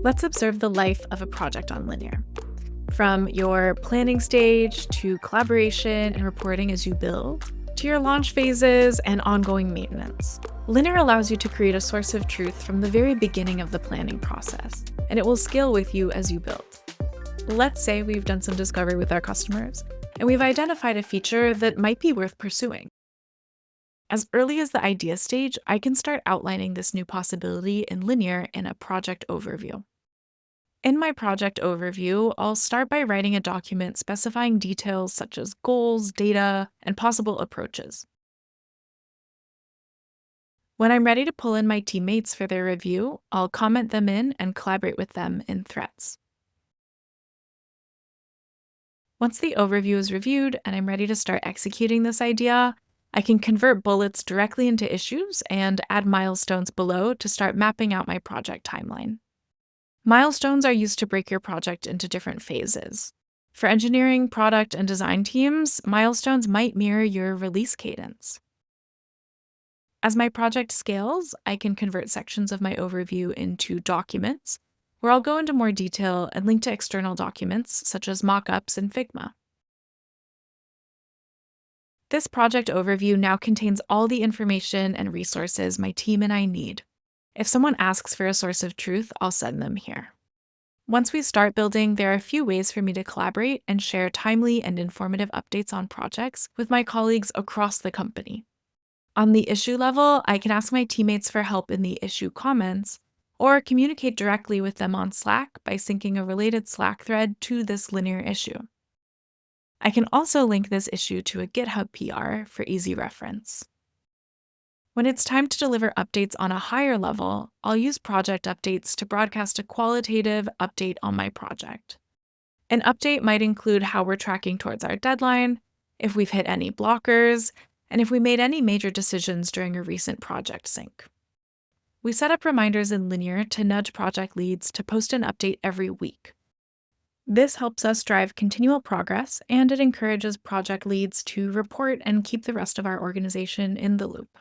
Let's observe the life of a project on Linear. From your planning stage to collaboration and reporting as you build, to your launch phases and ongoing maintenance. Linear allows you to create a source of truth from the very beginning of the planning process, and it will scale with you as you build. Let's say we've done some discovery with our customers, and we've identified a feature that might be worth pursuing. As early as the idea stage, I can start outlining this new possibility in Linear in a project overview. In my project overview, I'll start by writing a document specifying details such as goals, data, and possible approaches. When I'm ready to pull in my teammates for their review, I'll comment them in and collaborate with them in threads. Once the overview is reviewed and I'm ready to start executing this idea, I can convert bullets directly into issues and add milestones below to start mapping out my project timeline. Milestones are used to break your project into different phases. For engineering, product, and design teams, milestones might mirror your release cadence. As my project scales, I can convert sections of my overview into documents, where I'll go into more detail and link to external documents such as mockups in Figma. This project overview now contains all the information and resources my team and I need. If someone asks for a source of truth, I'll send them here. Once we start building, there are a few ways for me to collaborate and share timely and informative updates on projects with my colleagues across the company. On the issue level, I can ask my teammates for help in the issue comments, or communicate directly with them on Slack by syncing a related Slack thread to this Linear issue. I can also link this issue to a GitHub PR for easy reference. When it's time to deliver updates on a higher level, I'll use project updates to broadcast a qualitative update on my project. An update might include how we're tracking towards our deadline, if we've hit any blockers, and if we made any major decisions during a recent project sync. We set up reminders in Linear to nudge project leads to post an update every week. This helps us drive continual progress, and it encourages project leads to report and keep the rest of our organization in the loop.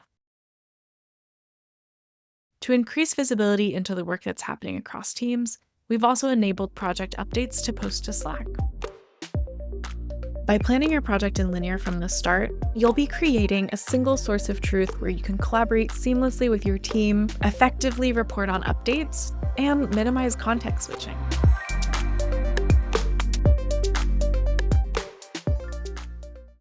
To increase visibility into the work that's happening across teams, we've also enabled project updates to post to Slack. By planning your project in Linear from the start, you'll be creating a single source of truth where you can collaborate seamlessly with your team, effectively report on updates, and minimize context switching.